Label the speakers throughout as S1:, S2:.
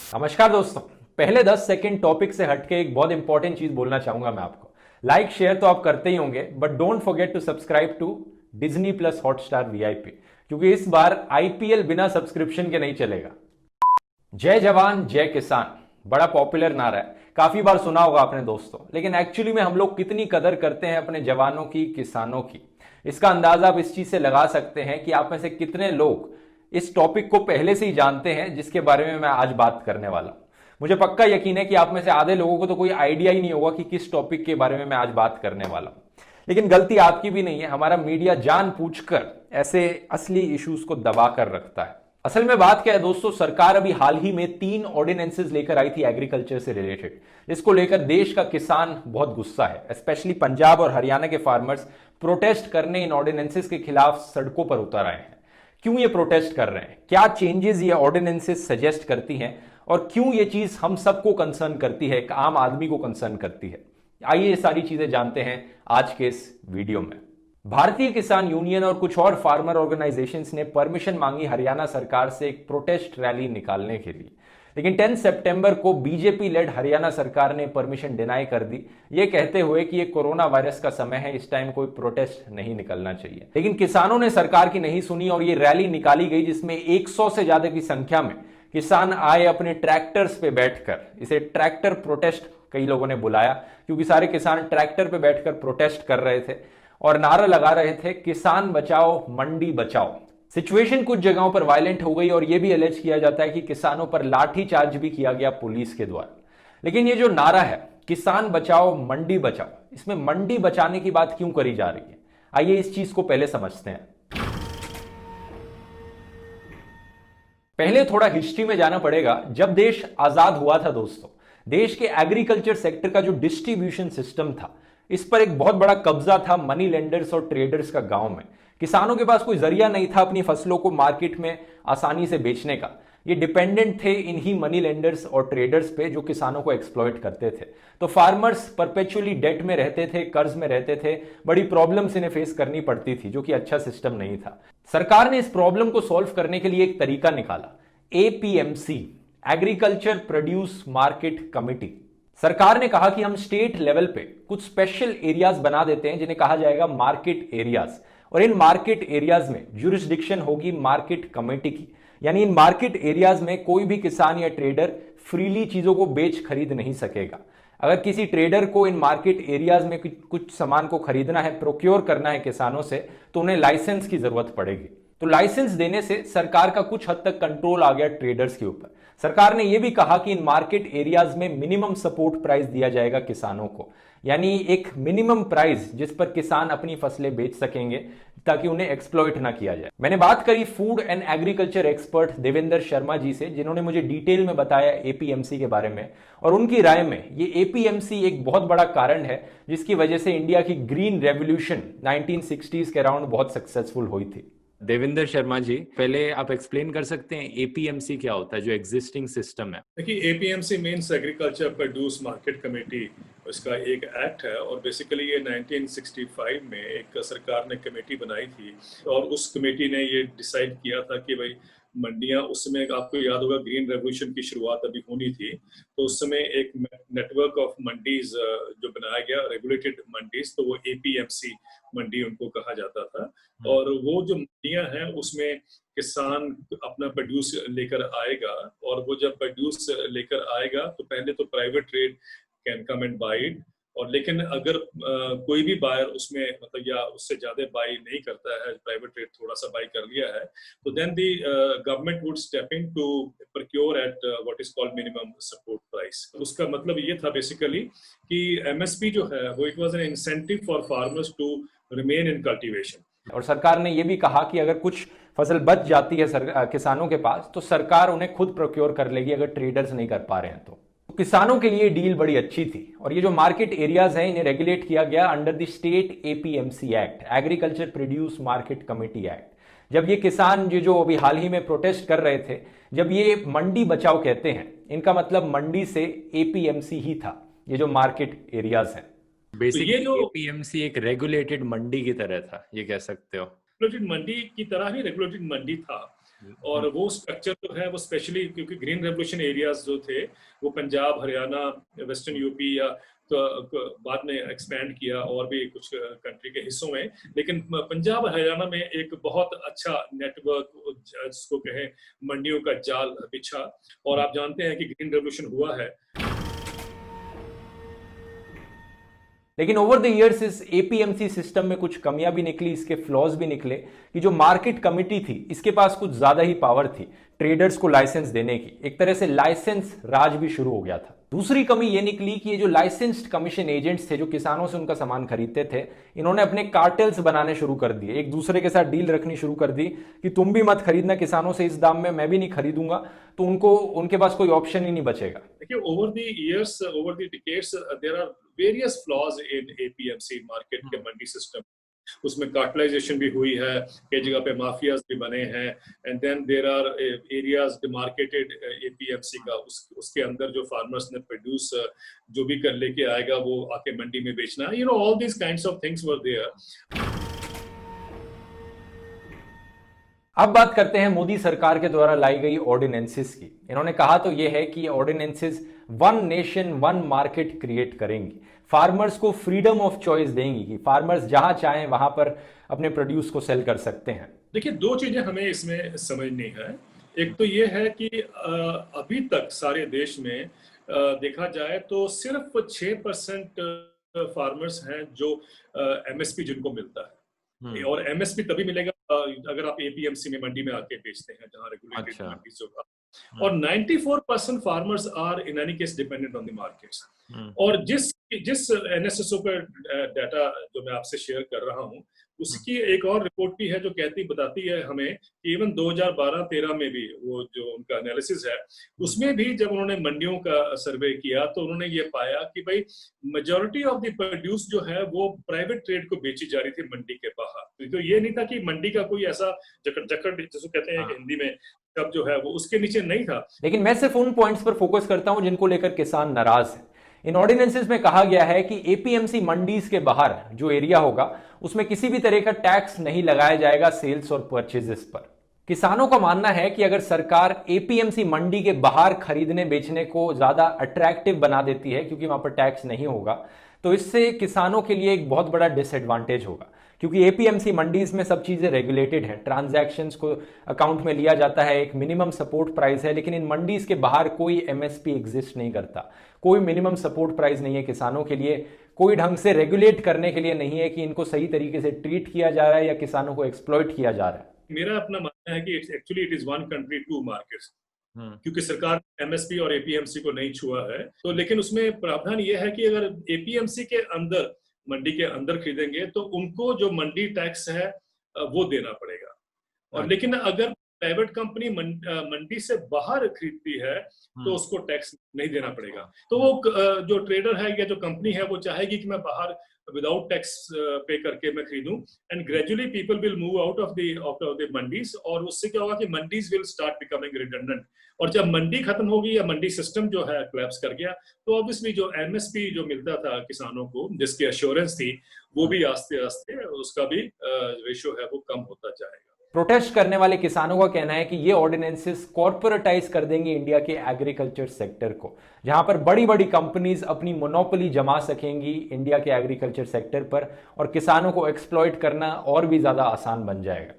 S1: नमस्कार दोस्तों। पहले 10 सेकंड टॉपिक से हटके एक बहुत इंपॉर्टेंट चीज बोलना चाहूंगा मैं आपको। लाइक शेयर तो आप करते ही होंगे, but don't forget to subscribe to Disney plus Hotstar VIP, क्योंकि इस बार आईपीएल बिना सब्सक्रिप्शन के नहीं चलेगा। जय जवान जय किसान बड़ा पॉपुलर नारा है, काफी बार सुना होगा आपने दोस्तों, लेकिन एक्चुअली में हम लोग कितनी कदर करते हैं अपने जवानों की, किसानों की, इसका अंदाजा आप इस चीज से लगा सकते हैं कि आप में से कितने लोग इस टॉपिक को पहले से ही जानते हैं जिसके बारे में मैं आज बात करने वाला हूं। मुझे पक्का यकीन है कि आप में से आधे लोगों को तो कोई आइडिया ही नहीं होगा कि किस टॉपिक के बारे में मैं आज बात करने वाला हूं। लेकिन गलती आपकी भी नहीं है, हमारा मीडिया जानबूझकर ऐसे असली इश्यूज को दबा कर रखता है। असल में बात क्या है दोस्तों, सरकार अभी हाल ही में 3 ऑर्डिनेंसेस लेकर आई थी एग्रीकल्चर से रिलेटेड, जिसको लेकर देश का किसान बहुत गुस्सा है। स्पेशली पंजाब और हरियाणा के फार्मर्स प्रोटेस्ट करने इन ऑर्डिनेंसेस के खिलाफ सड़कों पर उतर आए हैं। क्यों ये प्रोटेस्ट कर रहे हैं, क्या चेंजेस ये ऑर्डिनेंसेस सजेस्ट करती हैं, और क्यों ये चीज हम सबको कंसर्न करती है, एक आम आदमी को कंसर्न करती है, आइए ये सारी चीजें जानते हैं आज के इस वीडियो में। भारतीय किसान यूनियन और कुछ और फार्मर ऑर्गेनाइजेशंस ने परमिशन मांगी हरियाणा सरकार से एक प्रोटेस्ट रैली निकालने के लिए, लेकिन 10 सितंबर को बीजेपी लेड हरियाणा सरकार ने परमिशन डिनाई कर दी, ये कहते हुए कि ये कोरोना वायरस का समय है, इस टाइम कोई प्रोटेस्ट नहीं निकलना चाहिए। लेकिन किसानों ने सरकार की नहीं सुनी और ये रैली निकाली गई, जिसमें 100 से ज्यादा की संख्या में किसान आए अपने ट्रैक्टर्स पे बैठकर। इसे ट्रैक्टर प्रोटेस्ट कई लोगों ने बुलाया, क्योंकि सारे किसान ट्रैक्टर पे बैठकर प्रोटेस्ट कर रहे थे और नारा लगा रहे थे, किसान बचाओ मंडी बचाओ। सिचुएशन कुछ जगहों पर वायलेंट हो गई और यह भी एलिज किया जाता है कि किसानों पर लाठीचार्ज भी किया गया पुलिस के द्वारा। लेकिन ये जो नारा है, किसान बचाओ मंडी बचाओ, इसमें मंडी बचाने की बात क्यों करी जा रही है, आइए इस चीज को पहले समझते हैं। पहले थोड़ा हिस्ट्री में जाना पड़ेगा। जब देश आजाद हुआ था दोस्तों, देश के एग्रीकल्चर सेक्टर का जो डिस्ट्रीब्यूशन सिस्टम था, इस पर एक बहुत बड़ा कब्जा था मनी लेंडर्स और ट्रेडर्स का गांव में। किसानों के पास कोई जरिया नहीं था अपनी फसलों को मार्केट में आसानी से बेचने का। ये डिपेंडेंट थे इन्हीं मनी लेंडर्स और ट्रेडर्स पे, जो किसानों को एक्सप्लॉइट करते थे। तो फार्मर्स परपेचुअली डेट में रहते थे, कर्ज में रहते थे, बड़ी प्रॉब्लम्स इन्हें फेस करनी पड़ती थी, जो कि अच्छा सिस्टम नहीं था। सरकार ने इस प्रॉब्लम को सॉल्व करने के लिए एक तरीका निकाला, APMC, agriculture produce market committee. सरकार ने कहा कि हम स्टेट लेवल पे कुछ स्पेशल एरियाज बना देते हैं, जिन्हें कहा जाएगा मार्केट एरियाज, और इन मार्केट एरियाज में ज्यूरिसडिक्शन होगी मार्केट कमेटी की। यानी इन मार्केट एरियाज में कोई भी किसान या ट्रेडर फ्रीली चीजों को बेच खरीद नहीं सकेगा। अगर किसी ट्रेडर को इन मार्केट एरियाज में कुछ सामान को खरीदना है, प्रोक्योर करना है किसानों से, तो उन्हें लाइसेंस की जरूरत पड़ेगी। तो लाइसेंस देने से सरकार का कुछ हद तक कंट्रोल आ गया ट्रेडर्स के ऊपर। सरकार ने यह भी कहा कि इन मार्केट एरियाज में मिनिमम सपोर्ट प्राइस दिया जाएगा किसानों को, यानी एक मिनिमम प्राइस जिस पर किसान अपनी फसलें बेच सकेंगे, ताकि उन्हें एक्सप्लॉइट ना किया जाए। मैंने बात करी food and agriculture expert Devendra Sharma ji से, जिन्होंने मुझे डिटेल में बताया एपीएमसी के बारे में, और उनकी राय में ये एपीएमसी एक बहुत बड़ा कारण है जिसकी वजह से इंडिया की ग्रीन रेवोल्यूशन 1960s के अराउंड बहुत सक्सेसफुल हुई थी।
S2: देवेंद्र शर्मा जी, पहले आप एक्सप्लेन कर सकते हैं एपीएमसी क्या होता है, जो एग्जिस्टिंग सिस्टम है?
S3: देखिए, APMC means agriculture produce market committee, उसका एक एक्ट है। और बेसिकली ये 1965 में एक सरकार ने कमेटी बनाई थी, और उस कमेटी ने ये डिसाइड किया था कि भाई मंडियां, उस समय आपको याद होगा ग्रीन रेवोल्यूशन की शुरुआत अभी होनी थी, तो उस समय एक नेटवर्क ऑफ मंडीज जो बनाया गया, रेगुलेटेड मंडीज, तो वो एपीएमसी मंडी उनको कहा जाता था। और वो जो मंडियां हैं उसमें किसान अपना प्रोड्यूस लेकर आएगा, और वो जब प्रोड्यूस लेकर आएगा तो पहले तो private trade can come and buy it, और लेकिन अगर कोई भी बायर उसमें मतलब या उससे ज्यादा बाय नहीं करता है, प्राइवेट ट्रेड थोड़ा सा बाय कर लिया है, तो then the government would step in to procure at what is called minimum support price. उसका मतलब ये था बेसिकली कि एमएसपी जो है वो it was an incentive for farmers to remain in cultivation.
S1: और सरकार ने यह भी कहा कि अगर कुछ फसल बच जाती है किसानों के पास, तो सरकार उन्हें खुद प्रोक्योर कर लेगी, अगर ट्रेडर्स नहीं कर पा रहे हैं तो। किसानों के लिए डील बड़ी अच्छी थी। और ये जो मार्केट एरियाज हैं, इन्हें रेगुलेट किया गया under the state APMC act, agriculture produce market committee act. जब ये किसान जो अभी हाल ही में प्रोटेस्ट कर रहे थे, जब ये मंडी बचाओ कहते हैं, इनका मतलब मंडी से एपीएमसी ही था, ये जो मार्केट एरियाज हैं।
S2: बेसिकली एपीएमसी एक रेगुलेटेड मंडी की तरह था, ये कह सकते हो।
S3: रेगुलेटेड मंडी की तरह ही रेगुलेटेड मंडी था, और वो स्ट्रक्चर जो है वो स्पेशली क्योंकि ग्रीन रेवोल्यूशन एरियाज जो थे वो पंजाब, हरियाणा, वेस्टर्न यूपी या तो बाद में एक्सपैंड किया और भी कुछ कंट्री के हिस्सों में, लेकिन पंजाब हरियाणा में एक बहुत अच्छा नेटवर्क जिसको कहें मंडियों का जाल बिछा। और आप जानते हैं कि ग्रीन रेवोल्यूशन हुआ है।
S1: लेकिन ओवर द इयर्स इस एपीएमसी सिस्टम में कुछ कमियां भी निकली, इसके फ्लॉज भी निकले कि जो मार्केट कमिटी थी इसके पास कुछ ज्यादा ही पावर थी ट्रेडर्स को लाइसेंस देने की। एक तरह से लाइसेंस राज भी शुरू हो गया था। दूसरी कमी यह निकली कि ये जो लाइसेंस्ड कमीशन एजेंट्स थे जो किसानों से उनका सामान खरीदते थे, इन्होंने अपने कार्टेल्स बनाने शुरू कर दिए, एक दूसरे के साथ डील रखनी शुरू कर दी कि तुम भी मत खरीदना किसानों से इस दाम में, मैं भी नहीं खरीदूंगा। तो उनको उनके पास कोई ऑप्शन ही नहीं बचेगा।
S3: देखिए over the years, over the decades there are various flaws in APMC market के मंडी सिस्टम। उसमें कार्टलाइजेशन भी हुई है, कई जगह पे माफियाज भी बने हैं, and then there are areas demarcated APMC का, उसके अंदर जो फार्मर्स ने प्रोड्यूस जो भी कर लेके आएगा वो आके मंडी में बेचना, you know all these kinds of things were there.
S1: अब बात करते हैं मोदी सरकार के द्वारा लाई गई ऑर्डिनेंसेस की। इन्होंने कहा तो यह है कि ये ordinances one nation one market create करेंगी, फार्मर्स को फ्रीडम ऑफ चॉइस देंगी कि फार्मर्स जहां चाहें वहां पर अपने प्रोड्यूस को सेल कर सकते हैं।
S3: देखिए दो चीजें हमें इसमें समझनी है। एक तो ये है कि अभी तक सारे देश में देखा जाए तो सिर्फ 6% फार्मर्स हैं जो एमएसपी जिनको मिलता है, और एमएसपी तभी मिलेगा अगर आप एपीएमसी में मंडी में आके बेचते हैं जहां रेगुलेटेड मंडीज होगा। और 94% farmers are in any case dependent on the markets. और जिस एनएसएसओ का डाटा जो मैं आपसे शेयर कर रहा हूं, उसकी एक और रिपोर्ट भी है जो बताती है हमें कि इवन 2012-13 में भी वो जो उनका एनालिसिस है उसमें भी जब उन्होंने मंडियों का सर्वे किया तो उन्होंने ये पाया कि भाई मेजॉरिटी ऑफ द प्रोड्यूस जो है वो प्राइवेट ट्रेड को बेची जा रही थी मंडी के बाहर। तो ये नहीं था कि मंडी का कोई ऐसा जकड़ जिसको कहते हैं कि हिंदी में कब जो है वो उसके नीचे नहीं था।
S1: लेकिन मैं सिर्फ उन पॉइंट्स पर फोकस करता हूं जिनको लेकर किसान नाराज है। इन ऑर्डिनेंसेस में कहा गया है कि एपीएमसी मंडीज के बाहर जो एरिया होगा उसमें किसी भी तरह का टैक्स नहीं लगाया जाएगा सेल्स और परचेजेस पर। किसानों का मानना है कि अगर सरकार एपीएमसी मंडी के बाहर खरीदने बेचने को ज्यादा अट्रैक्टिव बना देती है क्योंकि वहां पर टैक्स नहीं होगा, तो इससे किसानों के लिए एक बहुत बड़ा डिसएडवांटेज होगा। क्योंकि एपीएमसी मंडीज में सब चीजें रेगुलेटेड हैं, ट्रांजैक्शंस को अकाउंट में लिया जाता है, एक मिनिमम सपोर्ट प्राइस है। लेकिन इन मंडीज के बाहर कोई एमएसपी एग्जिस्ट नहीं करता, कोई मिनिमम सपोर्ट प्राइस नहीं है किसानों के लिए, कोई ढंग से रेगुलेट करने के लिए नहीं है कि इनको सही तरीके से ट्रीट किया जा रहा है या किसानों को एक्सप्लॉइट किया जा रहा है।
S3: मेरा अपना मानना है कि it is one country two markets, क्योंकि सरकार एमएसपी और एपीएमसी को नहीं छुआ है। तो लेकिन उसमें प्रावधान यह है कि अगर एपीएमसी के अंदर मंडी के अंदर खरीदेंगे तो उनको जो मंडी टैक्स है वो देना पड़ेगा। और लेकिन अगर प्राइवेट कंपनी मंडी से बाहर खरीदती है तो उसको टैक्स नहीं देना पड़ेगा। तो वो जो ट्रेडर है या जो कंपनी है वो चाहेगी कि मैं बाहर विदाउट टैक्स पे करके मैं खरीदूं, and gradually people will move out of the mandis. और उससे क्या होगा कि mandis will start becoming redundant. और जब मंडी खत्म होगी या मंडी सिस्टम जो है कोलैप्स कर गया तो ऑब्वियसली जो एमएसपी जो मिलता था किसानों को जिसकी एश्योरेंस थी वो भी आस्ते आस्ते उसका भी रेशियो है वो कम होता जाएगा।
S1: प्रोटेस्ट करने वाले किसानों का कहना है कि ये ऑर्डिनेंसेस कॉर्पोरेटाइज कर देंगे इंडिया के एग्रीकल्चर सेक्टर को, जहां पर बड़ी बड़ी कंपनीज अपनी मोनोपोली जमा सकेंगी इंडिया के एग्रीकल्चर सेक्टर पर और किसानों को एक्सप्लॉइट करना और भी ज्यादा आसान बन जाएगा।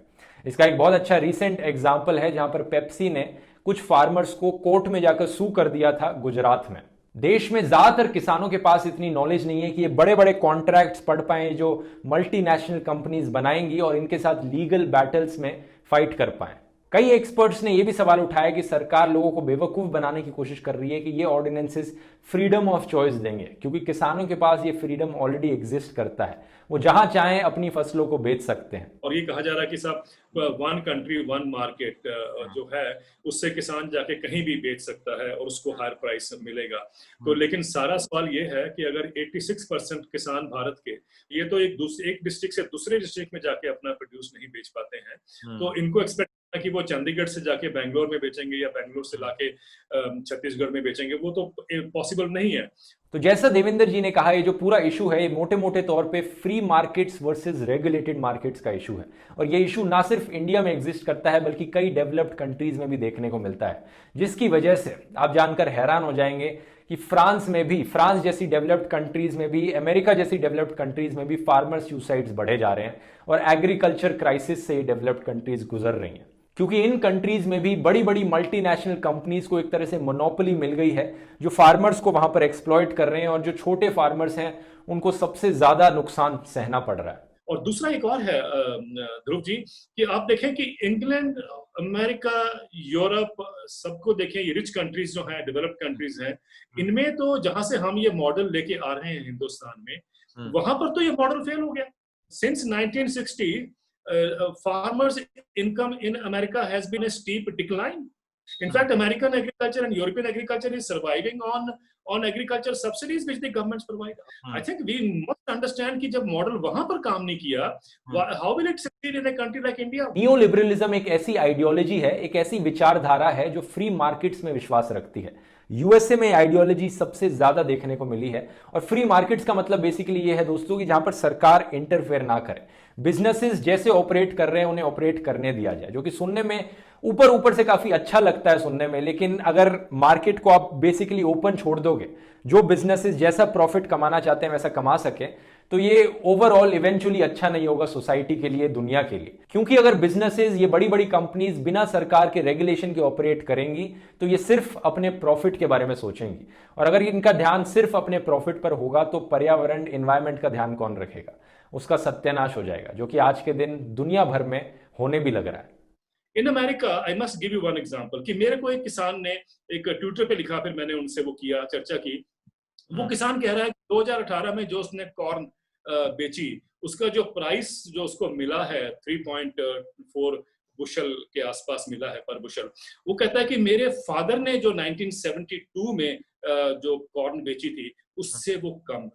S1: इसका एक बहुत अच्छा रिसेंट एग्जाम्पल है जहां पर पेप्सी ने कुछ फार्मर्स को कोर्ट में जाकर सू कर दिया था गुजरात में। देश में ज्यादातर किसानों के पास इतनी नॉलेज नहीं है कि ये बड़े बड़े कॉन्ट्रैक्ट्स पढ़ पाए जो मल्टीनेशनल कंपनीज बनाएंगी और इनके साथ लीगल बैटल्स में फाइट कर पाए। कई एक्सपर्ट्स ने यह भी सवाल उठाया कि सरकार लोगों को बेवकूफ बनाने की कोशिश कर रही है कि ये ऑर्डिनेंसेस फ्रीडम ऑफ चॉइस देंगे, क्योंकि किसानों के पास ये फ्रीडम ऑलरेडी एग्जिस्ट करता है, वो जहां चाहें अपनी फसलों को बेच सकते हैं।
S3: और ये कहा जा रहा है कि साहब वन कंट्री वन मार्केट जो है उससे किसान जाके कहीं भी बेच सकता है और उसको हायर प्राइस मिलेगा। तो लेकिन सारा सवाल ये है कि अगर 86% किसान भारत के ये तो एक डिस्ट्रिक्ट से दूसरे डिस्ट्रिक्ट में जाके अपना प्रोड्यूस नहीं बेच पाते हैं, तो इनको एक्सपेक्ट कि वो चंडीगढ़ से जाके बैंगलोर में बेचेंगे या बैंगलोर से लाके छत्तीसगढ़ में बेचेंगे, वो तो पॉसिबल नहीं है।
S1: तो जैसा देवेंद्र जी ने कहा, ये जो पूरा इशू है ये मोटे मोटे तौर पे free markets versus regulated markets का इशू है। और ये इशू ना सिर्फ इंडिया में एग्जिस्ट करता है बल्कि कई डेवलप्ड कंट्रीज में भी देखने को मिलता है, जिसकी वजह से आप जानकर हैरान हो जाएंगे कि फ्रांस जैसी डेवलप्ड कंट्रीज में भी, अमेरिका जैसी डेवलप्ड कंट्रीज में भी फार्मर सुसाइड्स बढ़े जा रहे हैं और एग्रीकल्चर क्राइसिस से डेवलप्ड कंट्रीज गुजर रही हैं, क्योंकि इन कंट्रीज में भी बड़ी बड़ी मल्टीनेशनल कंपनीज को एक तरह से मोनोपोली मिल गई है, जो फार्मर्स को वहां पर एक्सप्लॉइट कर रहे हैं और जो छोटे फार्मर्स हैं उनको सबसे ज्यादा नुकसान सहना पड़ रहा है।
S3: और दूसरा एक और है ध्रुव जी, कि आप देखें कि इंग्लैंड, अमेरिका, यूरोप, सबको देखें, ये रिच कंट्रीज जो हैं, डेवलप्ड कंट्रीज हैं, इनमें तो जहां से हम ये मॉडल लेके आ रहे हैं हिंदुस्तान में, वहां पर तो ये मॉडल फेल हो गया। Since 1960 farmers income in America has been a steep decline. In fact, American agriculture and European agriculture is surviving on agriculture subsidies which the governments provide. I think we must understand कि जब model वहां पर काम नहीं किया, how will it succeed in a country like India?
S1: Neo liberalism एक ऐसी ideology है, एक ऐसी विचारधारा है जो फ्री मार्केट्स में विश्वास रखती है। यूएसए में आइडियोलॉजी सबसे ज्यादा देखने को मिली है। और फ्री मार्केट्स का मतलब बेसिकली ये है दोस्तों कि जहां पर सरकार इंटरफेयर ना करे, बिजनेसेस जैसे ऑपरेट कर रहे हैं उन्हें ऑपरेट करने दिया जाए, जो कि सुनने में ऊपर ऊपर से काफी अच्छा लगता है सुनने में, लेकिन अगर मार्केट को आप बेसिकली ओपन छोड़ दोगे, जो बिजनेसेस जैसा प्रॉफिट कमाना चाहते हैं वैसा कमा सके, तो ये ओवरऑल इवेंचुअली अच्छा नहीं होगा सोसाइटी के लिए, दुनिया के लिए। क्योंकि अगर बिजनेसेस, ये बड़ी बड़ी कंपनीज बिना सरकार के रेगुलेशन के ऑपरेट करेंगी तो ये सिर्फ अपने प्रॉफिट के बारे में सोचेंगी, और अगर इनका ध्यान सिर्फ अपने प्रॉफिट पर होगा तो पर्यावरण, एनवायरमेंट का ध्यान कौन रखेगा? उसका सत्यानाश हो जाएगा, जो कि आज के दिन दुनिया भर में होने भी लग रहा है।
S3: In America, I must give you one example, कि मेरे को एक किसान ने एक ट्विटर पे लिखा, फिर मैंने उनसे वो किया, चर्चा की। वो किसान कह रहा है कि 2018 में जो उसने कॉर्न बेची, उसका जो प्राइस जो उसको मिला है 3.4 बुशल के आसपास मिला है पर बुशल। वो कहता है कि मेरे फादर ने जो 1972 में जो कॉर्न बेची थी उससे वो कम।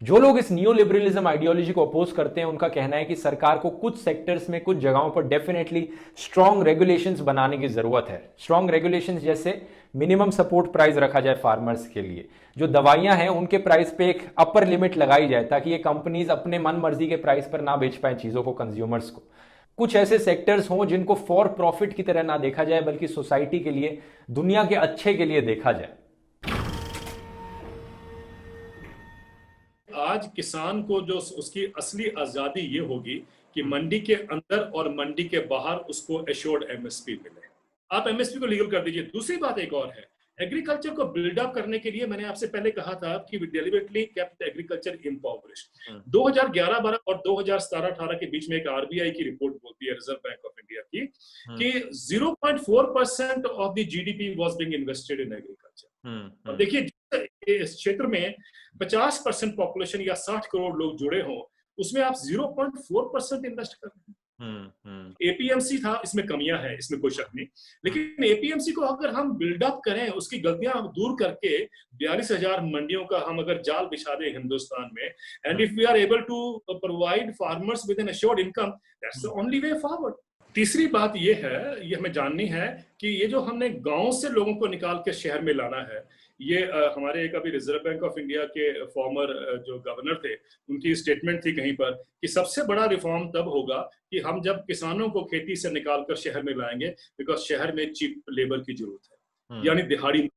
S1: जो लोग इस नियो लिबरलिज्म आइडियोलॉजी को अपोज करते हैं उनका कहना है कि सरकार को कुछ सेक्टर्स में, कुछ जगहों पर डेफिनेटली स्ट्रॉन्ग रेगुलेशंस बनाने की जरूरत है। स्ट्रॉन्ग रेगुलेशंस जैसे मिनिमम सपोर्ट प्राइस रखा जाए फार्मर्स के लिए, जो दवाइयां हैं उनके प्राइस पे एक अपर लिमिट लगाई जाए ताकि ये कंपनीज अपने मन मर्जी के प्राइस पर ना बेच पाए चीजों को कंज्यूमर्स को। कुछ ऐसे सेक्टर्स हों जिनको फॉर प्रॉफिट की तरह ना देखा जाए बल्कि सोसाइटी के लिए, दुनिया के अच्छे के लिए देखा जाए।
S3: आज किसान को जो उसकी असली आजादी ये होगी कि मंडी के अंदर और मंडी के बाहर उसको एश्योर्ड एमएसपी मिले। आप एमएसपी को लीगल कर दीजिए। दूसरी बात एक और है, एग्रीकल्चर को बिल्डअप करने के लिए मैंने आपसे पहले कहा था कि वी डेलिबरेटली केप्ट एग्रीकल्चर इम्पॉवरिश्ड। 2011-12 और 2017-18 के बीच में एक आरबीआई की रिपोर्ट बोलती है, रिजर्व बैंक ऑफ इंडिया की, कि 0.4% of the GDP was being invested in agriculture. और देखिए, इस क्षेत्र में 50% पॉपुलेशन या 60 करोड़ लोग जुड़े हों, उसमें आप 0.4% इन्वेस्ट कर रहे हैं। एपीएमसी था, इसमें कमियां हैं, इसमें कोई शक नहीं, लेकिन एपीएमसी को अगर हम बिल्डअप करें, उसकी गलतियां हम दूर करके 42,000 मंडियों का हम अगर जाल बिछा दें हिंदुस्तान में, and if we are able to provide farmers with an assured income, that's the only way forward. तीसरी बात ये है, ये हमें जाननी है कि ये जो हमने गांव से लोगों को निकाल के शहर में लाना है, ये हमारे एक अभी रिजर्व बैंक ऑफ इंडिया के फॉर्मर जो गवर्नर थे, उनकी स्टेटमेंट थी कहीं पर कि सबसे बड़ा रिफॉर्म तब होगा कि हम जब किसानों को खेती से निकालकर शहर में लाएंगे, बिकॉज शहर में चीप लेबर की जरूरत है, यानी दिहाड़ी।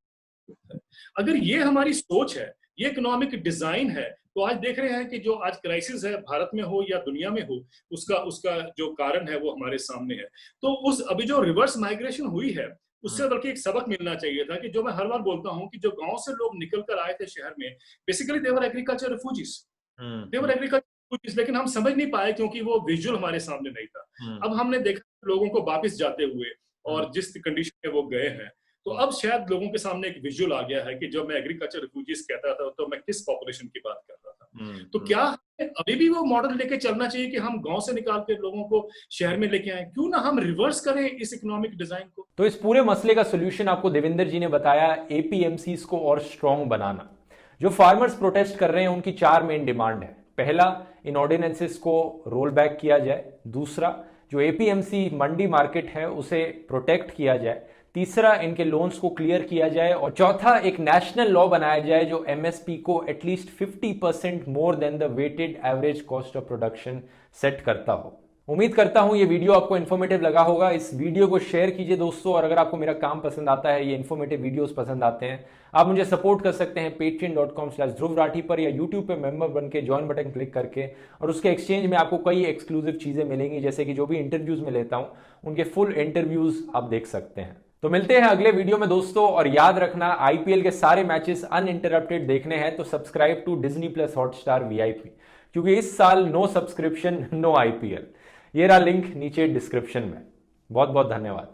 S3: अगर ये हमारी सोच है, ये इकोनॉमिक डिजाइन है, तो आज देख रहे हैं कि जो आज क्राइसिस है भारत में हो या दुनिया में हो, उसका जो कारण है वो हमारे सामने है। तो उस अभी जो रिवर्स माइग्रेशन हुई है, उससे बल्कि एक सबक मिलना चाहिए था कि जो मैं हर बार बोलता हूं कि जो गांव से लोग निकल कर आए थे शहर में, बेसिकली देवर एग्रीकल्चर रिफ्यूजीज, देवर एग्रीकल्चर रिफ्यूजीज, लेकिन हम समझ नहीं पाए क्योंकि वो विजुअल हमारे सामने नहीं था। अब हमने देखा लोगों को वापस जाते हुए और जिस कंडीशन में वो गए हैं, तो अब शायद लोगों के सामने एक विजुअल आ गया है कि जब मैं एग्रीकल्चर रिफ्यूजीज कहता था तो मैं किस पॉपुलेशन की बात कर रहा था। तो क्या अभी भी वो मॉडल लेके चलना चाहिए कि हम गांव से निकाल के लोगों को शहर में लेके आए? क्यों ना हम रिवर्स करें इस इकोनॉमिक डिजाइन को।
S1: तो इस पूरे मसले का सोल्यूशन आपको देवेंद्र जी ने बताया, एपीएमसीज को और स्ट्रॉन्ग बनाना। जो फार्मर्स प्रोटेस्ट कर रहे हैं उनकी 4 मेन डिमांड है। पहला, इन ऑर्डिनेंसेस को रोल बैक किया जाए। दूसरा, जो एपीएमसी मंडी मार्केट है उसे प्रोटेक्ट किया जाए, तीसरा इनके लोन्स को क्लियर किया जाए और चौथा एक नेशनल लॉ बनाया जाए जो एमएसपी को at least 50% more than the weighted average cost of production set करता हो। उम्मीद करता हूं ये वीडियो आपको इन्फॉर्मेटिव लगा होगा। इस वीडियो को शेयर कीजिए दोस्तों, और अगर आपको मेरा काम पसंद आता है, ये इन्फॉर्मेटिव वीडियोस पसंद आते हैं, आप मुझे सपोर्ट कर सकते हैं patreon.com/ध्रुव राठी पर, या यूट्यूब पे मेंबर बन के ज्वाइन बटन क्लिक करके, और उसके एक्सचेंज में आपको कई एक्सक्लूसिव चीजें मिलेंगी, जैसे कि जो भी इंटरव्यूज में लेता हूं उनके फुल इंटरव्यूज आप देख सकते हैं। तो मिलते हैं अगले वीडियो में दोस्तों, और याद रखना आईपीएल के सारे मैचेस अनइंटरप्टेड देखने हैं तो subscribe to Disney+ Hotstar VIP, क्योंकि इस साल नो सब्सक्रिप्शन नो आईपीएल। ये रहा लिंक नीचे डिस्क्रिप्शन में। बहुत बहुत धन्यवाद।